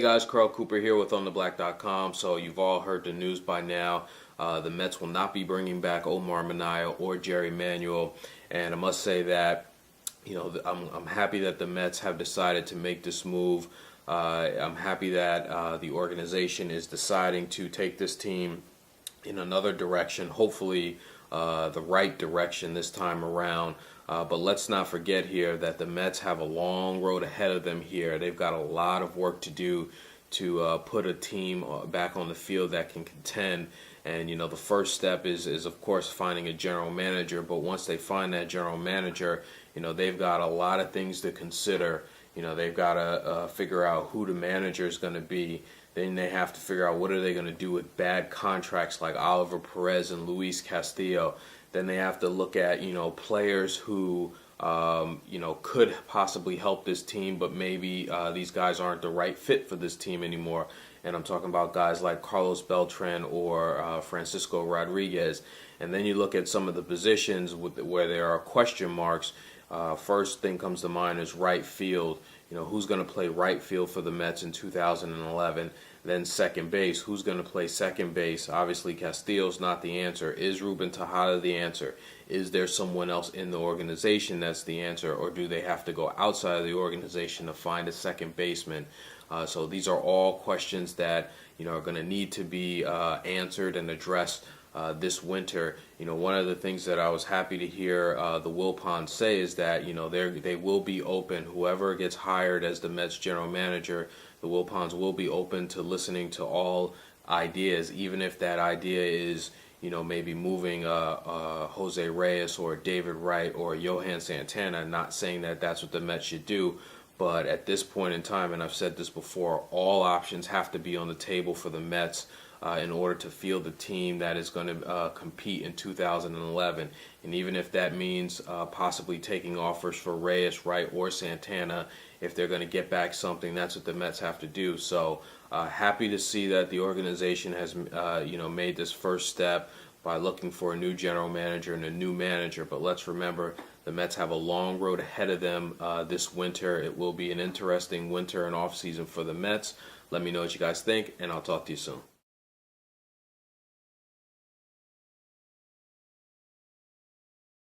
guys, Carl Cooper here with OnTheBlack.com. So you've all heard the news by now. The Mets will not be bringing back Omar Minaya or Jerry Manuel, and I must say that I'm happy that the Mets have decided to make this move. I'm happy that the organization is deciding to take this team in another direction, hopefully the right direction this time around. But let's not forget here that the Mets have a long road ahead of them here. They've got a lot of work to do to put a team back on the field that can contend. And the first step is of course finding a general manager. But once they find that general manager, they've got a lot of things to consider. They've got to figure out who the manager is going to be. Then they have to figure out what are they going to do with bad contracts like Oliver Perez and Luis Castillo. Then they have to look at players who could possibly help this team, but maybe these guys aren't the right fit for this team anymore. And I'm talking about guys like Carlos Beltran or Francisco Rodriguez. And then you look at some of the positions where there are question marks. First thing comes to mind is right field. Who's going to play right field for the Mets in 2011? Then second base. Who's going to play second base? Obviously, Castillo's not the answer. Is Ruben Tejada the answer? Is there someone else in the organization that's the answer? Or do they have to go outside of the organization to find a second baseman? So these are all questions that are going to need to be answered and addressed this winter. One of the things that I was happy to hear the Wilpons say is that they will be open. Whoever gets hired as the Mets general manager, the Wilpons will be open to listening to all ideas, even if that idea is maybe moving Jose Reyes or David Wright or Johan Santana. Not saying that that's what the Mets should do. But at this point in time, and I've said this before, all options have to be on the table for the Mets in order to field the team that is going to compete in 2011. And even if that means possibly taking offers for Reyes, Wright, or Santana, if they're going to get back something, that's what the Mets have to do. So happy to see that the organization has made this first step by looking for a new general manager and a new manager. But let's remember, the Mets have a long road ahead of them this winter. It will be an interesting winter and off season for the Mets. Let me know what you guys think, and I'll talk to you soon.